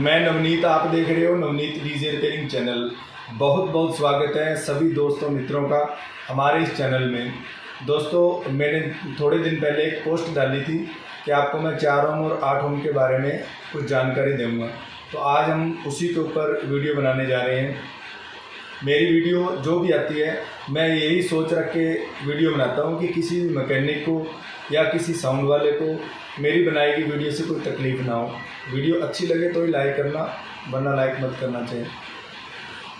मैं नवनीत, आप देख रहे हो नवनीत डीजे रिपेयरिंग चैनल। बहुत बहुत स्वागत है सभी दोस्तों मित्रों का हमारे इस चैनल में। दोस्तों, मैंने थोड़े दिन पहले एक पोस्ट डाली थी कि आपको मैं 4 ओम और 8 ओम के बारे में कुछ जानकारी दूंगा। तो आज हम उसी के ऊपर वीडियो बनाने जा रहे हैं। मेरी वीडियो जो भी आती है मैं यही सोच रख के वीडियो बनाता हूँ कि किसी मैकेनिक को या किसी साउंड वाले को मेरी बनाई गई वीडियो से कोई तकलीफ़ ना हो। वीडियो अच्छी लगे तो ही लाइक करना, वरना लाइक मत करना चाहिए।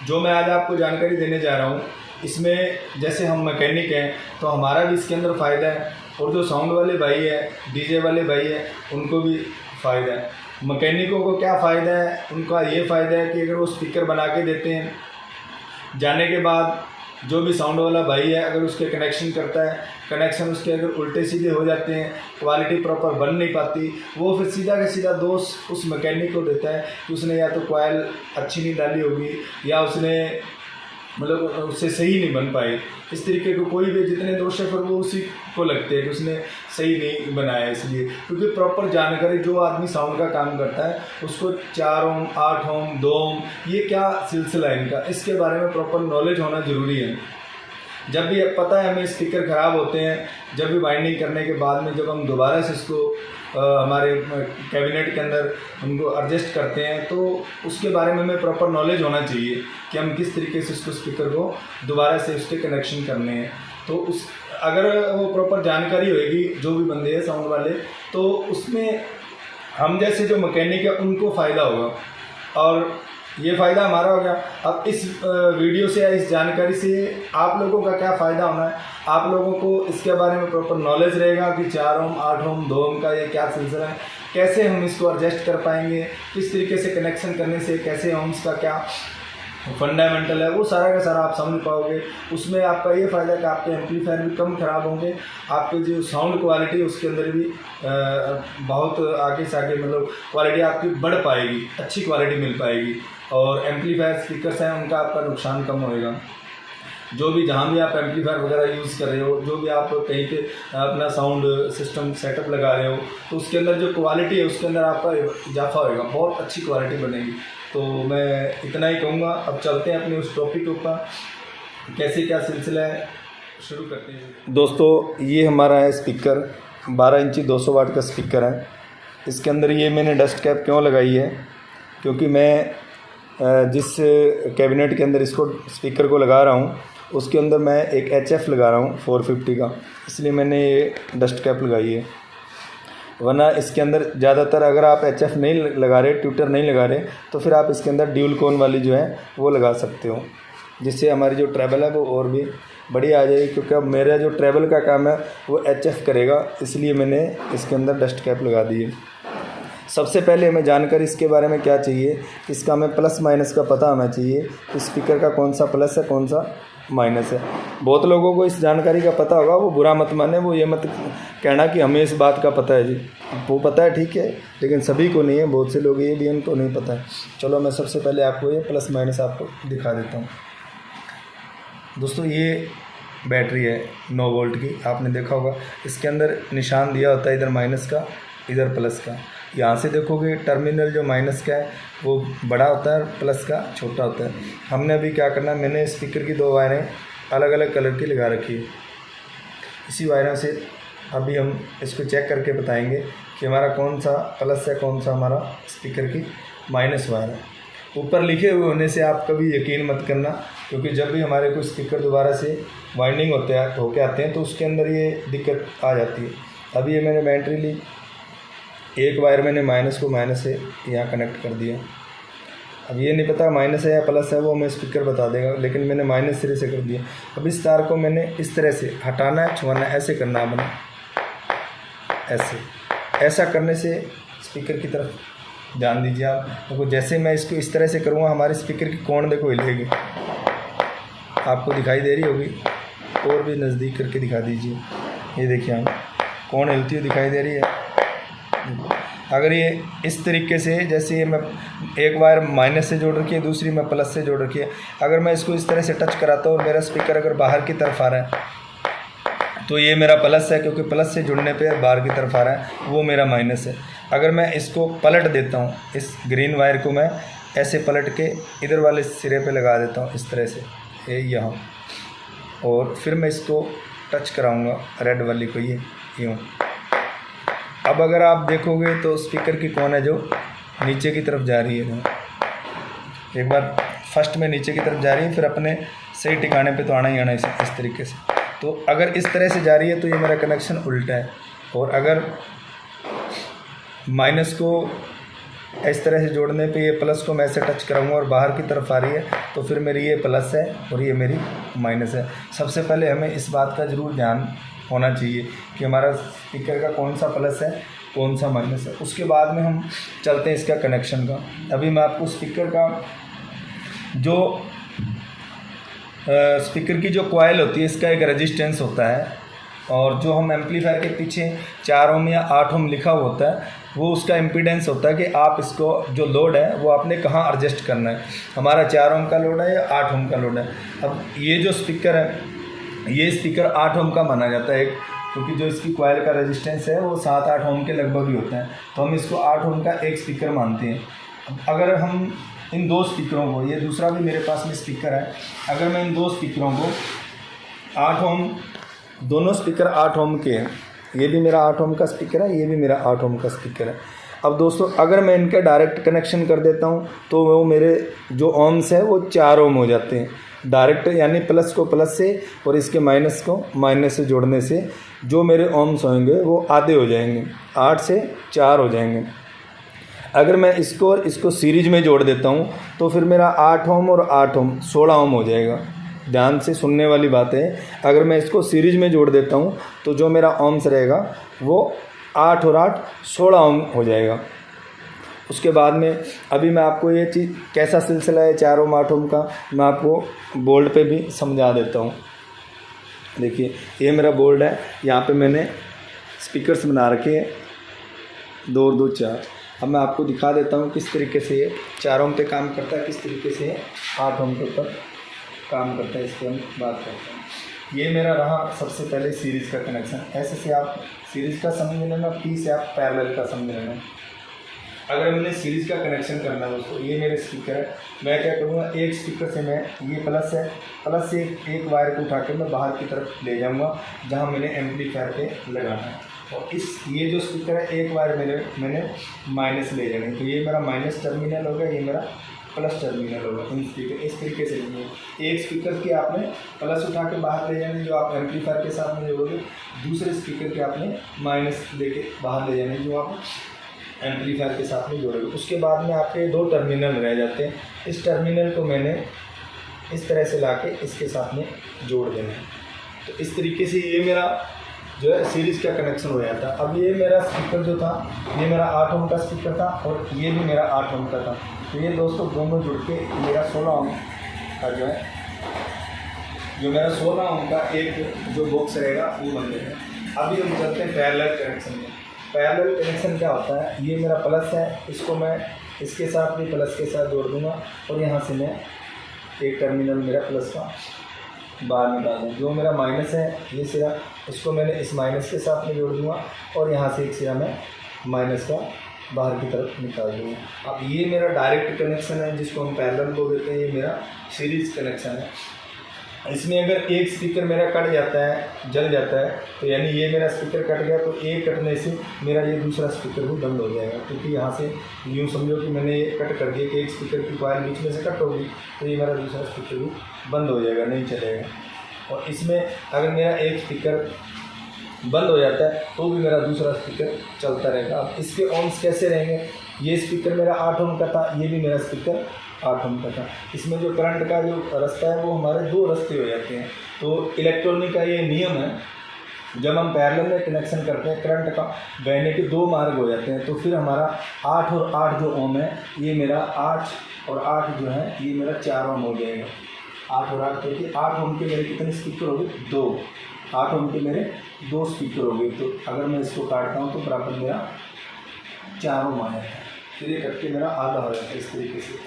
जो मैं आज आपको जानकारी देने जा रहा हूँ, इसमें जैसे हम मैकेनिक हैं तो हमारा भी इसके अंदर फ़ायदा है, और जो साउंड वाले भाई है, डीजे वाले भाई है, उनको भी फ़ायदा है। मैकेनिकों को क्या फ़ायदा है? उनका ये फ़ायदा है कि अगर वो स्पीकर बना के देते हैं, जाने के बाद जो भी साउंड वाला भाई है अगर उसके कनेक्शन करता है, कनेक्शन उसके अगर उल्टे सीधे हो जाते हैं, क्वालिटी प्रॉपर बन नहीं पाती, वो फिर सीधा का सीधा दोष उस मैकेनिक को देता है कि उसने या तो कॉइल अच्छी नहीं डाली होगी या उसने मतलब उससे सही नहीं बन पाई। इस तरीके को कोई भी जितने दोष है फिर वो उसी को लगते हैं कि उसने सही नहीं बनाया। इसलिए क्योंकि प्रॉपर जानकारी जो आदमी साउंड का काम करता है उसको 4 ओम, 8 ओम, 2 ओम ये क्या सिलसिला है इनका, इसके बारे में प्रॉपर नॉलेज होना ज़रूरी है। जब भी पता है हमें स्पीकर ख़राब होते हैं, जब भी वाइंडिंग करने के बाद में जब हम दोबारा से इसको हमारे कैबिनेट के अंदर उनको एडजस्ट करते हैं तो उसके बारे में हमें प्रॉपर नॉलेज होना चाहिए कि हम किस तरीके से उसको स्पीकर को दोबारा से उसके कनेक्शन करने हैं। तो उस अगर वो प्रॉपर जानकारी होएगी जो भी बंदे हैं साउंड वाले, तो उसमें हम जैसे जो मैकेनिक है उनको फ़ायदा होगा और ये फ़ायदा हमारा हो गया। अब इस वीडियो से या इस जानकारी से आप लोगों का क्या फ़ायदा होना है, आप लोगों को इसके बारे में प्रॉपर नॉलेज रहेगा कि 4 ओम, 8 ओम, 2 ओम का ये क्या सिलसिला है, कैसे हम इसको एडजस्ट कर पाएंगे, किस तरीके से कनेक्शन करने से कैसे ओम्स का क्या फंडामेंटल है, वो सारा का सारा आप समझ पाओगे। उसमें आपका ये फ़ायदा कि आपके एम्पलीफायर भी कम ख़राब होंगे, आपके जो साउंड क्वालिटी है उसके अंदर भी बहुत आगे से आगे मतलब क्वालिटी आपकी बढ़ पाएगी, अच्छी क्वालिटी मिल पाएगी, और एम्पलीफायर स्पीकर्स हैं उनका आपका नुकसान कम होएगा। जो भी जहाँ भी आप एम्पलीफायर वगैरह यूज़ कर रहे हो, जो भी आप कहीं पे अपना साउंड सिस्टम सेटअप लगा रहे हो, तो उसके अंदर जो क्वालिटी है उसके अंदर आपका इजाफा होएगा, बहुत अच्छी क्वालिटी बनेगी। तो मैं इतना ही कहूँगा। अब चलते हैं अपने उस टॉपिक के ऊपर, कैसे क्या सिलसिला है, शुरू करते हैं। दोस्तों, ये हमारा है स्पीकर, 12 इंची 200 वाट का स्पीकर है। इसके अंदर ये मैंने डस्ट कैप क्यों लगाई है, क्योंकि मैं जिस कैबिनेट के अंदर इसको स्पीकर को लगा रहा हूँ उसके अंदर मैं एक HF लगा रहा हूँ 450 का, इसलिए मैंने ये डस्ट कैप लगाई है। वरना इसके अंदर ज़्यादातर अगर आप HF नहीं लगा रहे, ट्विटर नहीं लगा रहे, तो फिर आप इसके अंदर ड्यूल कोन वाली जो है वो लगा सकते हो, जिससे हमारी जो ट्रैवल है वो और भी बढ़िया आ जाएगी। क्योंकि अब मेरा जो ट्रैवल का काम है वो HF करेगा, इसलिए मैंने इसके अंदर डस्ट कैप लगा दी है। सबसे पहले हमें जानकारी इसके बारे में क्या चाहिए, इसका हमें प्लस माइनस का पता होना चाहिए कि स्पीकर का कौन सा प्लस है कौन सा माइनस है। बहुत लोगों को इस जानकारी का पता होगा, वो बुरा मत माने, वो ये मत कहना कि हमें इस बात का पता है जी, वो पता है ठीक है, लेकिन सभी को नहीं है, बहुत से लोग ये भी उनको नहीं पता है। चलो मैं सबसे पहले आपको ये प्लस माइनस आपको दिखा देता हूँ। दोस्तों, ये बैटरी है 9 वोल्ट की, आपने देखा होगा इसके अंदर निशान दिया होता है, इधर माइनस का इधर प्लस का। यहाँ से देखोगे टर्मिनल जो माइनस का है वो बड़ा होता है, प्लस का छोटा होता है। हमने अभी क्या करना है, मैंने स्पीकर की 2 वायरें अलग अलग कलर की लगा रखी है। इसी वायरों से अभी हम इसको चेक करके बताएंगे कि हमारा कौन सा प्लस है, कौन सा हमारा स्पीकर की माइनस वायर है। ऊपर लिखे हुए होने से आप कभी यकीन मत करना, क्योंकि जब भी हमारे कोई स्पीकर दोबारा से वाइंडिंग होके आते हैं तो उसके अंदर ये दिक्कत आ जाती है। अभी ये मैंने बैटरी ली, एक वायर मैंने माइनस को माइनस से यहाँ कनेक्ट कर दिया। अब ये नहीं पता माइनस है या प्लस है, वो हमें स्पीकर बता देगा, लेकिन मैंने माइनस सिरे से कर दिया। अब इस तार को मैंने इस तरह से हटाना है, छुआना है, ऐसे करना है अपना, ऐसे। ऐसा करने से स्पीकर की तरफ ध्यान दीजिए आप। देखो जैसे मैं इसको इस तरह से करूँगा, हमारे स्पीकर की कोण देखो हिलेगी, आपको दिखाई दे रही होगी, और भी नज़दीक करके दिखा दीजिए। ये देखिए आप, कोण हिलती हुई दिखाई दे रही है। अगर ये इस तरीके से, जैसे ये मैं एक वायर माइनस से जोड़ रखी है, दूसरी मैं प्लस से जोड़ रखी है, अगर मैं इसको इस तरह से टच कराता हूँ और मेरा स्पीकर अगर बाहर की तरफ आ रहा है तो ये मेरा प्लस है, क्योंकि प्लस से जुड़ने पे बाहर की तरफ आ रहा है, वो मेरा माइनस है। अगर मैं इसको पलट देता हूँ, इस ग्रीन वायर को मैं ऐसे पलट के इधर वाले सिरे पे लगा देता हूँ इस तरह से, ये यहाँ, और फिर मैं इसको टच कराऊंगा रेड वाली को, ये यूँ। अब अगर आप देखोगे तो स्पीकर की कौन है जो नीचे की तरफ जा रही है, एक बार फर्स्ट में नीचे की तरफ जा रही है, फिर अपने सही ठिकाने पे तो आना ही आना इस तरीके से। तो अगर इस तरह से जा रही है तो ये मेरा कनेक्शन उल्टा है, और अगर माइनस को इस तरह से जोड़ने पे ये प्लस को मैं ऐसे टच कराऊंगा और बाहर की तरफ आ रही है, तो फिर मेरी ये प्लस है और ये मेरी माइनस है। सबसे पहले हमें इस बात का ज़रूर ध्यान होना चाहिए कि हमारा स्पीकर का कौन सा प्लस है कौन सा माइनस है। उसके बाद में हम चलते हैं इसका कनेक्शन का। अभी मैं आपको स्पीकर का जो स्पीकर की जो कॉइल होती है, इसका एक रेजिस्टेंस होता है, और जो हम एम्पलीफायर के पीछे 4 ओम या 8 ओम लिखा हुआ होता है, वो उसका इम्पीडेंस होता है कि आप इसको जो लोड है वो आपने कहाँ एडजस्ट करना है। हमारा 4 ओम का लोड है या 8 ओम का लोड है। अब ये जो स्पीकर है, ये स्पीकर 8 ओम का माना जाता है, क्योंकि जो इसकी कॉइल का रेजिस्टेंस है वो 7-8 ओम के लगभग ही होता है, तो हम इसको 8 ओम का एक स्पीकर मानते हैं। अगर हम इन दो स्पीकरों को, ये दूसरा भी मेरे पास में स्पीकर है, अगर मैं इन दो स्पीकरों को 8 ओम, दोनों स्पीकर 8 ओम के हैं, ये भी मेरा 8 ओम का स्पीकर है, ये भी मेरा 8 ओम का स्पीकर है। अब दोस्तों अगर मैं इनका डायरेक्ट कनेक्शन कर देता हूँ तो वो मेरे जो ओम्स हैं वो 4 ओम हो जाते हैं डायरेक्ट, यानी प्लस को प्लस से और इसके माइनस को माइनस से जोड़ने से जो मेरे ओम्स होंगे वो आधे हो जाएंगे, 8 से 4 हो जाएंगे। अगर मैं इसको और इसको सीरीज में जोड़ देता हूँ तो फिर मेरा 8 ओम और 8 ओम 16 ओम हो जाएगा। ध्यान से सुनने वाली बात है, अगर मैं इसको सीरीज में जोड़ देता हूँ तो जो मेरा ओम्स रहेगा वो 8 और 8 16 ओम हो जाएगा। उसके बाद में अभी मैं आपको ये चीज़ कैसा सिलसिला है 4 ओम 8 ओम का, मैं आपको बोर्ड पे भी समझा देता हूँ। देखिए ये मेरा बोर्ड है, यहाँ पे मैंने स्पीकर्स बना रखे हैं 2 और 2 4। अब मैं आपको दिखा देता हूँ किस तरीके से ये 4 ओम पे काम करता है, किस तरीके से 8 ओम के ऊपर काम करता है, इसके हम बात करते हैं। ये मेरा रहा सबसे पहले सीरीज़ का कनेक्शन। ऐसे से आप सीरीज़ का समझ लेना, पी से आप पैरेलल का समझ लेना। अगर मैंने सीरीज़ का कनेक्शन करना है दोस्तों, ये मेरे स्पीकर है, मैं क्या करूँगा, एक स्पीकर से मैं, ये प्लस है, प्लस से एक वायर को उठा कर मैं बाहर की तरफ ले जाऊँगा जहाँ मैंने एम्पलीफायर पे लगाना है, और ये जो स्पीकर है एक वायर मैंने माइनस ले जाना है, तो ये मेरा माइनस टर्मिनल होगा, ये मेरा प्लस टर्मिनल होगा। इन स्पीकर इस तरीके से लेंगे, एक स्पीकर की आपने प्लस उठा के बाहर ले जाने जो आप एम्पलीफायर के साथ में जोड़ोगे, दूसरे स्पीकर के आपने माइनस लेके बाहर ले जाने जो आप एम्पलीफायर के साथ में जोड़ोगे। उसके बाद में आपके 2 टर्मिनल रह जाते हैं, इस टर्मिनल को मैंने इस तरह से लाके इसके साथ में जोड़ देना है। तो इस तरीके से ये मेरा जो है सीरीज़ का कनेक्शन हो जाता। अब ये मेरा स्पीकर जो था, ये मेरा 8 ओम का स्पीकर था और ये भी मेरा 8 ओम का था, तो ये दोस्तों दोनों जुड़ के मेरा 16 ओम का जो है, जो मेरा 16 ओम का एक जो बॉक्स रहेगा वो बन जाएगा। अभी हम चलते हैं पैरेलल कनेक्शन में। पैरेलल कनेक्शन क्या होता है, ये मेरा प्लस है, इसको मैं इसके साथ भी प्लस के साथ जोड़ दूँगा और यहाँ से मैं एक टर्मिनल मेरा प्लस का बाहर निकाल दूँ। जो मेरा माइनस है ये सिरा, इसको मैंने इस माइनस के साथ में जोड़ दूँगा और यहाँ से एक सिरा मैं माइनस का बाहर की तरफ निकाल दूँगा। अब ये मेरा डायरेक्ट कनेक्शन है जिसको हम पैरेलल बोल देते हैं, ये मेरा सीरीज़ कनेक्शन है। इसमें अगर एक स्पीकर मेरा कट जाता है, जल जाता है, तो यानी ये मेरा स्पीकर कट गया, तो एक कटने से मेरा ये दूसरा स्पीकर भी बंद हो जाएगा, क्योंकि यहाँ से यूँ समझो कि मैंने ये कट कर दिया कि एक स्पीकर की कॉइल बीच में से कट होगी, तो ये मेरा दूसरा स्पीकर भी बंद हो जाएगा, नहीं चलेगा। और इसमें अगर मेरा एक स्पीकर बंद हो जाता है तो भी मेरा दूसरा स्पीकर चलता रहेगा। अब इसके ओम्स कैसे रहेंगे, ये स्पीकर मेरा 8 ओम का था, ये भी मेरा स्पीकर 8 ओम का था। इसमें जो करंट का जो रास्ता है वो हमारे 2 रास्ते हो जाते हैं। तो इलेक्ट्रॉनिक का ये नियम है, जब हम पैरेलल में कनेक्शन करते हैं करंट का बहने के 2 मार्ग हो जाते हैं, तो फिर हमारा 8 और 8 जो ओम है, ये मेरा 8 और 8 जो है ये मेरा 4 ओम हो जाएगा। 8 और 8 क्योंकि 8 ओम के मेरे कितने स्पीकर हो गए, 2। 8 ओम के मेरे 2 स्पीकर हो गए, तो अगर मैं इसको काटता हूँ तो बराबर मेरा 4 ओम आ जाता है, फिर ये कट के मेरा आधा हो जाता है इस तरीके से।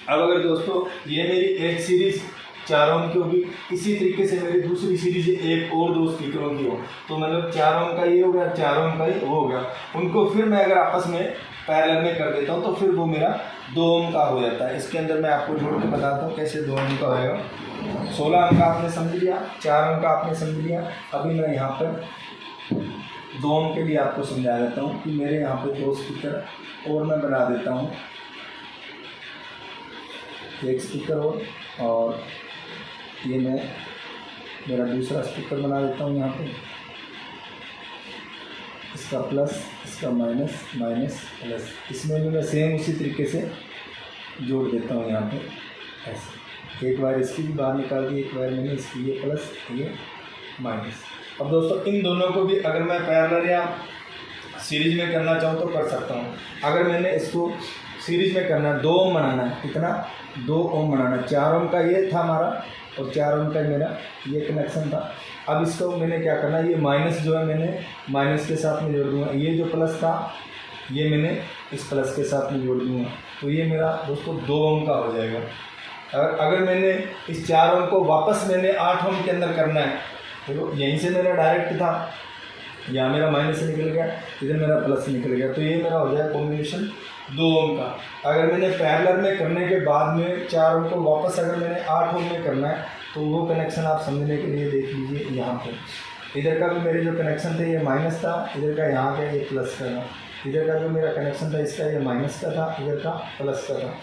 अब अगर दोस्तों ये मेरी एक सीरीज़ 4 ओम की होगी। इसी तरीके से मेरी दूसरी सीरीज एक और 2 स्पीकरों की हो, तो मतलब 4 ओम का ये हो गया, 4 ओम का ये हो गया। उनको फिर मैं अगर आपस में पैरेलल में कर देता हूँ तो फिर वो मेरा 2 ओम का हो जाता है। इसके अंदर मैं आपको जोड़ के बताता हूँ कैसे 2 ओम का होएगा। 16 ओम का आपने समझ लिया, 4 ओम का आपने समझ लिया। अभी मैं यहाँ पर 2 ओम के लिए आपको समझा देता हूँ कि मेरे यहाँ पे 2 स्पीकर और मैं बना देता हूँ, एक स्पीकर और ये मैं मेरा दूसरा स्पीकर बना देता हूँ यहाँ पे। इसका प्लस, इसका माइनस, माइनस प्लस, इसमें भी मैं सेम उसी तरीके से जोड़ देता हूँ यहाँ पे ऐसे। एक बार इसकी भी बाहर निकाल दी, एक बार मैंने इसकी ये प्लस ये माइनस। अब दोस्तों इन दोनों को भी अगर मैं पैरेलल या सीरीज में करना चाहूँ तो कर सकता हूँ। अगर मैंने इसको सीरीज में करना है, 2 ओम बनाना है, कितना 2 ओम बनाना है। 4 ओम का ये था हमारा और 4 ओम का मेरा ये कनेक्शन था। अब इसको मैंने क्या करना है, ये माइनस जो है मैंने माइनस के साथ में जोड़ दूँगा, ये जो प्लस था ये मैंने इस प्लस के साथ में जोड़ दूँगा, तो ये मेरा दोस्तों 2 ओम का हो जाएगा। अगर मैंने इस 4 ओम को वापस मैंने 8 ओम के अंदर करना है, तो यहीं से मेरा डायरेक्ट था, यहाँ मेरा माइनस निकल गया, इधर मेरा प्लस निकल गया, तो ये मेरा हो जाएगा कॉम्बिनेशन 2 ओम का। अगर मैंने पैरेलल में करने के बाद में 4 ओम को वापस अगर मैंने 8 ओम में करना है, तो वो कनेक्शन आप समझने के लिए देख लीजिए यहाँ पे। इधर का भी मेरे जो कनेक्शन थे ये माइनस था, इधर का यहाँ का ये प्लस का था। इधर का जो मेरा कनेक्शन था इसका ये माइनस का था, इधर का प्लस का था।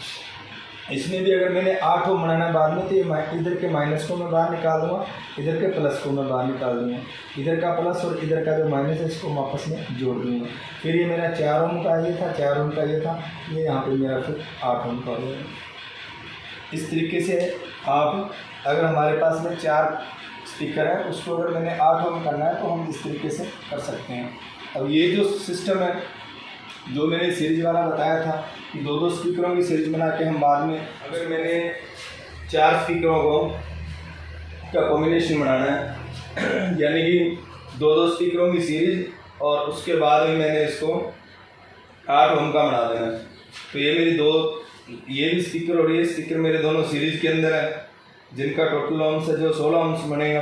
इसमें भी अगर मैंने 8 ओम बनाना बाद में, तो ये इधर के माइनस को मैं बाहर निकाल दूँगा, इधर के प्लस को मैं बाहर निकाल दूँगा, इधर का प्लस और इधर का जो माइनस है इसको वापस में जोड़ दूँगा। फिर ये मेरा 4 ओम का ये था, 4 ओम का ये था, ये यहाँ पे मेरा फिर 8 ओम का हो जाएगा। इस तरीके से आप अगर हमारे पास में 4 स्पीकर है, उसको अगर मैंने 8 ओम करना है तो हम इस तरीके से कर सकते हैं। अब ये जो सिस्टम है जो मैंने सीरीज वाला बताया था कि 2-2 स्पीकरों की सीरीज बना के हम बाद में, अगर मैंने 4 स्पीकरों को का कॉम्बिनेशन बनाना है यानी कि 2-2 स्पीकरों की सीरीज और उसके बाद में मैंने इसको 8 ओम का बना देना है, तो ये मेरी ये भी स्पीकर और ये स्पीकर मेरे दोनों सीरीज के अंदर है, जिनका टोटल ओम्स है जो 16 ओम्स बनेगा,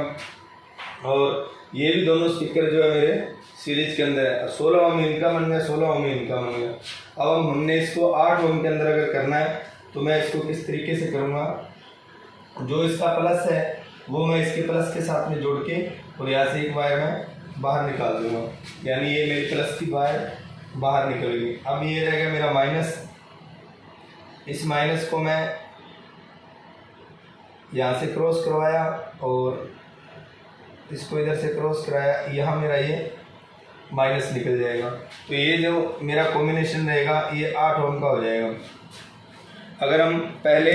और ये भी दोनों स्पीकर जो है मेरे सीरीज के अंदर है। 16 ओम इनका बन गया, 16 ओम इनका बन गया। अब हमने इसको 8 ओम के अंदर अगर करना है तो मैं इसको किस तरीके से करूँगा, जो इसका प्लस है वो मैं इसके प्लस के साथ में जोड़ के और यहाँ से एक वायर मैं बाहर निकाल दूँगा, यानी ये मेरी प्लस की वायर बाहर निकल गई। अब ये रहेगा मेरा माइनस, इस माइनस को मैं यहाँ से क्रॉस करवाया और इसको इधर से क्रॉस कराया, यहाँ मेरा ये माइनस निकल जाएगा, तो ये जो मेरा कॉम्बिनेशन रहेगा ये 8 ओम का हो जाएगा। अगर हम पहले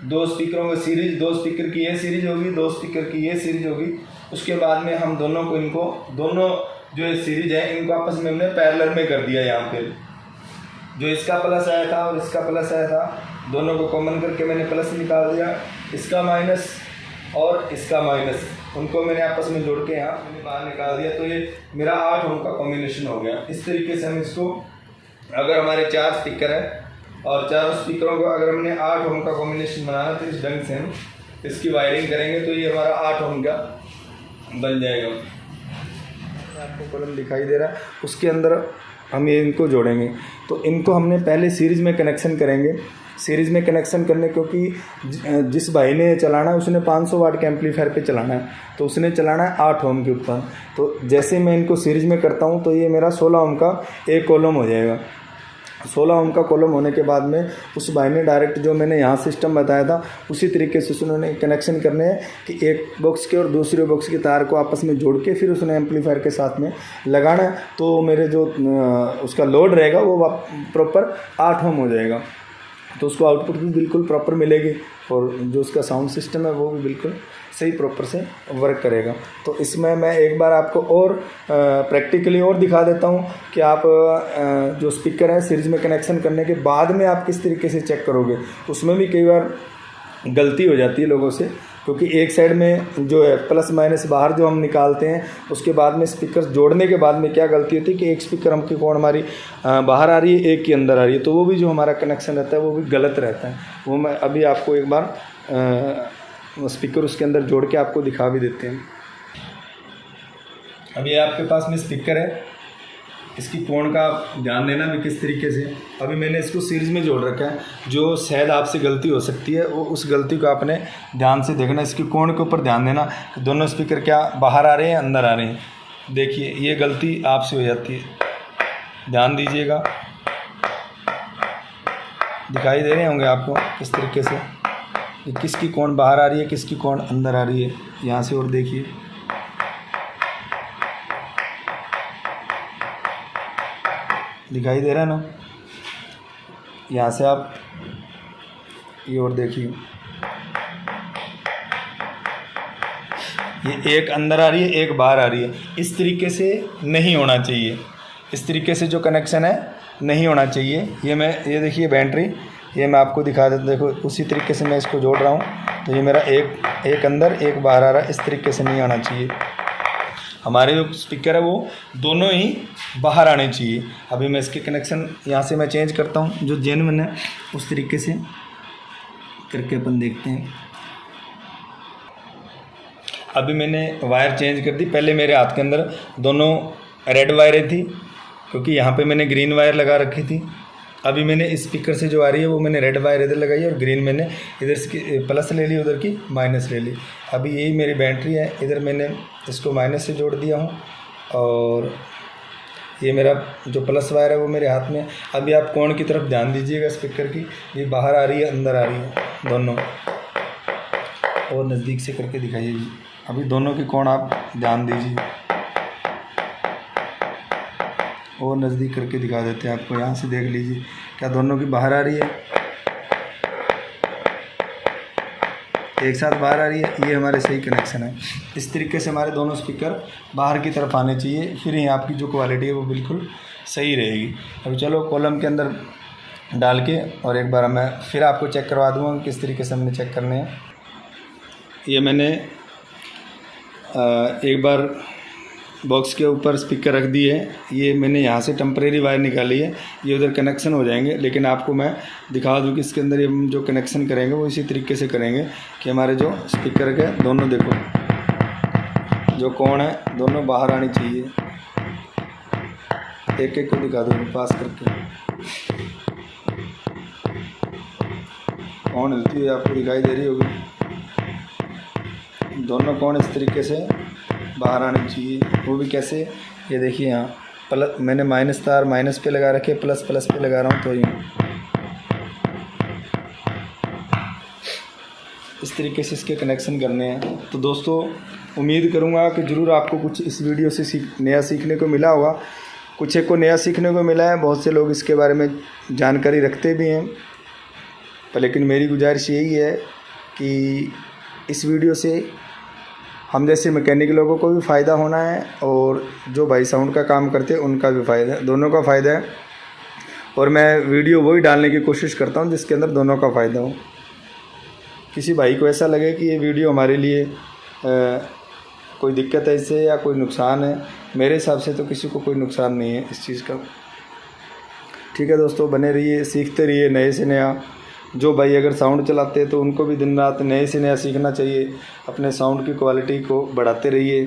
2 स्पीकरों की सीरीज, 2 स्पीकर की ये सीरीज होगी, 2 स्पीकर की ये सीरीज होगी, उसके बाद में हम दोनों जो ये सीरीज है इनको आपस में हमने पैरेलल में कर दिया। यहाँ पे जो इसका प्लस आया था और इसका प्लस आया था, दोनों को कॉमन करके मैंने प्लस निकाल दिया, इसका माइनस और इसका माइनस, उनको मैंने आपस में जोड़ के यहाँ मैंने बाहर निकाल दिया, तो ये मेरा 8 ओम का कॉम्बिनेशन हो गया। इस तरीके से हम इसको, अगर हमारे 4 स्पीकर है और 4 स्पीकरों को अगर हमने 8 ओम का कॉम्बिनेशन बनाना, तो इस ढंग से हम इसकी वायरिंग करेंगे तो ये हमारा 8 ओम का बन जाएगा। आपको कॉलम दिखाई दे रहा है, उसके अंदर हम ये इनको जोड़ेंगे, तो इनको हमने पहले सीरीज में कनेक्शन करेंगे। सीरीज़ में कनेक्शन करने, क्योंकि जिस भाई ने चलाना है उसने 500 वाट के एम्पलीफायर पे चलाना है, तो उसने चलाना है 8 ओम के ऊपर। तो जैसे मैं इनको सीरीज़ में करता हूँ तो ये मेरा 16 ओम का एक कॉलम हो जाएगा। 16 ओम का कॉलम होने के बाद में उस भाई ने डायरेक्ट जो मैंने यहाँ सिस्टम बताया था उसी तरीके से उन्होंने कनेक्शन करने हैं कि एक बॉक्स के और दूसरे बॉक्स के तार को आपस में जोड़ के फिर उसने एम्पलीफायर के साथ में लगाना है, तो मेरे जो उसका लोड रहेगा वो प्रॉपर 8 ओम हो जाएगा, तो उसको आउटपुट भी बिल्कुल प्रॉपर मिलेगी और जो उसका साउंड सिस्टम है वो भी बिल्कुल सही प्रॉपर से वर्क करेगा। तो इसमें मैं एक बार आपको और प्रैक्टिकली और दिखा देता हूँ कि आप जो स्पीकर है सीरीज में कनेक्शन करने के बाद में आप किस तरीके से चेक करोगे। उसमें भी कई बार गलती हो जाती है लोगों से, क्योंकि एक साइड में जो है प्लस माइनस बाहर जो हम निकालते हैं, उसके बाद में स्पीकर जोड़ने के बाद में क्या गलती होती है कि एक स्पीकर हमकी कौन हमारी बाहर आ रही है, एक की अंदर आ रही है, तो वो भी जो हमारा कनेक्शन रहता है वो भी गलत रहता है। वो मैं अभी आपको एक बार स्पीकर उसके अंदर जोड़ के आपको दिखा भी देते हैं। अब ये आपके पास में स्पीकर है, इसकी कोण का ध्यान देना भी किस तरीके से। अभी मैंने इसको सीरीज़ में जोड़ रखा है, जो शायद आपसे गलती हो सकती है वो उस गलती को आपने ध्यान से देखना, इसकी कोण के ऊपर ध्यान देना कि दोनों स्पीकर क्या बाहर आ रहे हैं अंदर आ रहे हैं। देखिए ये गलती आपसे हो जाती है, ध्यान दीजिएगा। दिखाई दे रहे होंगे आपको किस तरीके से कि किसकी कोण बाहर आ रही है, किसकी कोण अंदर आ रही है। यहाँ से और देखिए, दिखाई दे रहा है ना। यहाँ से आप ये और देखिए, ये एक अंदर आ रही है एक बाहर आ रही है। इस तरीके से नहीं होना चाहिए, इस तरीके से जो कनेक्शन है नहीं होना चाहिए। ये देखिए बैटरी, ये मैं आपको दिखा देता, देखो उसी तरीके से मैं इसको जोड़ रहा हूँ तो ये मेरा एक अंदर एक बाहर आ रहा है। इस तरीके से नहीं आना चाहिए। हमारे जो स्पीकर है वो दोनों ही बाहर आने चाहिए। अभी मैं इसके कनेक्शन यहाँ से मैं चेंज करता हूँ, जो जेन्युइन है उस तरीके से करके अपन देखते हैं। अभी मैंने वायर चेंज कर दी। पहले मेरे हाथ के अंदर दोनों रेड वायरें थी, क्योंकि यहाँ पे मैंने ग्रीन वायर लगा रखी थी। अभी मैंने इस स्पीकर से जो आ रही है वो मैंने रेड वायर इधर लगाई और ग्रीन मैंने इधर की प्लस ले ली, उधर की माइनस ले ली। अभी यही मेरी बैटरी है, इधर मैंने इसको माइनस से जोड़ दिया हूँ और ये मेरा जो प्लस वायर है वो मेरे हाथ में है। अभी आप कोण की तरफ ध्यान दीजिएगा स्पीकर की, ये बाहर आ रही है अंदर आ रही है दोनों। और नज़दीक से करके दिखाइए जी, अभी दोनों की कोण आप ध्यान दीजिए। और नज़दीक करके दिखा देते हैं आपको, यहाँ से देख लीजिए क्या दोनों की बाहर आ रही है, एक साथ बाहर आ रही है। ये हमारे सही कनेक्शन है। इस तरीके से हमारे दोनों स्पीकर बाहर की तरफ आने चाहिए, फिर ही आपकी जो क्वालिटी है वो बिल्कुल सही रहेगी। अभी चलो कॉलम के अंदर डाल के और एक बार मैं फिर आपको चेक करवा दूँगा किस तरीके से हमने चेक करने हैं। ये मैंने एक बार बॉक्स के ऊपर स्पीकर रख दी है। ये मैंने यहाँ से टेम्परेरी वायर निकाली है, ये उधर कनेक्शन हो जाएंगे। लेकिन आपको मैं दिखा दूँ कि इसके अंदर ये जो कनेक्शन करेंगे वो इसी तरीके से करेंगे कि हमारे जो स्पीकर के दोनों देखो जो कोण है दोनों बाहर आनी चाहिए। एक एक को दिखा दूँ पास करके, कोण हिलती हुई आपको दिखाई दे रही होगी। दोनों कोण इस तरीके से बाहर आनी चाहिए। वो भी कैसे, ये देखिए यहाँ प्लस मैंने माइनस तार माइनस पे लगा रखे, प्लस प्लस पे लगा रहा हूँ, तो यूँ इस तरीके से इसके कनेक्शन करने हैं। तो दोस्तों उम्मीद करूँगा कि ज़रूर आपको कुछ इस वीडियो से नया सीखने को मिला होगा। कुछ एक को नया सीखने को मिला है, बहुत से लोग इसके बारे में जानकारी रखते भी हैं, पर लेकिन मेरी गुजारिश यही है कि इस वीडियो से हम जैसे मैकेनिक लोगों को भी फ़ायदा होना है और जो भाई साउंड का काम करते हैं उनका भी फ़ायदा है, दोनों का फ़ायदा है। और मैं वीडियो वही डालने की कोशिश करता हूँ जिसके अंदर दोनों का फ़ायदा हो। किसी भाई को ऐसा लगे कि ये वीडियो हमारे लिए कोई दिक्कत है इससे या कोई नुकसान है, मेरे हिसाब से तो किसी को कोई नुकसान नहीं है इस चीज़ का। ठीक है दोस्तों, बने रहिए, सीखते रहिए नए से नया। जो भाई अगर साउंड चलाते हैं तो उनको भी दिन रात नए से नया सीखना चाहिए। अपने साउंड की क्वालिटी को बढ़ाते रहिए,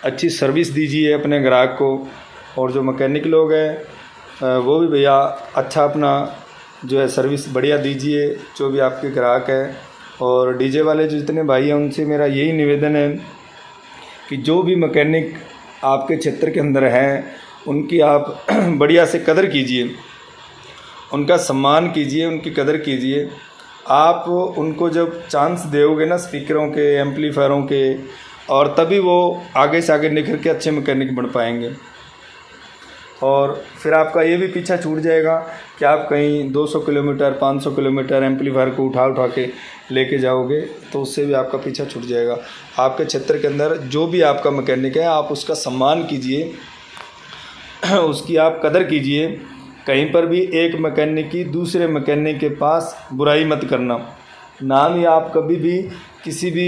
अच्छी सर्विस दीजिए अपने ग्राहक को। और जो मैकेनिक लोग हैं वो भी भैया अच्छा अपना जो है सर्विस बढ़िया दीजिए, जो भी आपके ग्राहक है। और डीजे वाले जो जितने भाई हैं उनसे मेरा यही निवेदन है कि जो भी मैकेनिक आपके क्षेत्र के अंदर हैं उनकी आप बढ़िया से कदर कीजिए, उनका सम्मान कीजिए, उनकी कदर कीजिए। आप उनको जब चांस दोगे ना स्पीकरों के, एम्पलीफायरों के, और तभी वो आगे से आगे निखर के अच्छे मैकेनिक बन पाएंगे। और फिर आपका ये भी पीछा छूट जाएगा कि आप कहीं 200 किलोमीटर 500 किलोमीटर एम्पलीफायर को उठा के लेके जाओगे, तो उससे भी आपका पीछा छूट जाएगा। आपके क्षेत्र के अंदर जो भी आपका मैकेनिक है आप उसका सम्मान कीजिए, उसकी आप कदर कीजिए। कहीं पर भी एक मैकेनिक की दूसरे मैकेनिक के पास बुराई मत करना। नाम ही आप कभी भी किसी भी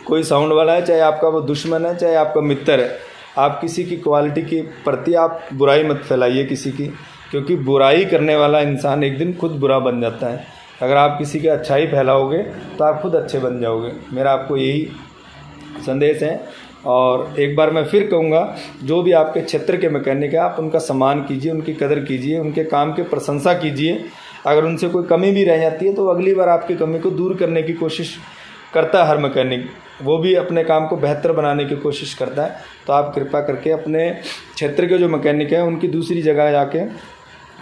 कोई साउंड वाला है, चाहे आपका वो दुश्मन है चाहे आपका मित्र है, आप किसी की क्वालिटी के प्रति आप बुराई मत फैलाइए किसी की, क्योंकि बुराई करने वाला इंसान एक दिन खुद बुरा बन जाता है। अगर आप किसी की अच्छाई फैलाओगे तो आप खुद अच्छे बन जाओगे। मेरा आपको यही संदेश है। और एक बार मैं फिर कहूँगा, जो भी आपके क्षेत्र के मैकेनिक हैं आप उनका सम्मान कीजिए, उनकी कदर कीजिए, उनके काम की प्रशंसा कीजिए। अगर उनसे कोई कमी भी रह जाती है तो अगली बार आपकी कमी को दूर करने की कोशिश करता है हर मैकेनिक, वो भी अपने काम को बेहतर बनाने की कोशिश करता है। तो आप कृपा करके अपने क्षेत्र के जो मैकेनिक हैं उनकी दूसरी जगह जाके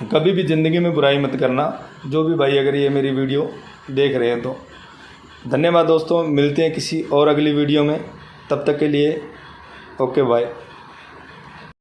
कभी भी ज़िंदगी में बुराई मत करना। जो भी भाई अगर ये मेरी वीडियो देख रहे हैं तो धन्यवाद दोस्तों। मिलते हैं किसी और अगली वीडियो में, तब तक के लिए ओके बाय।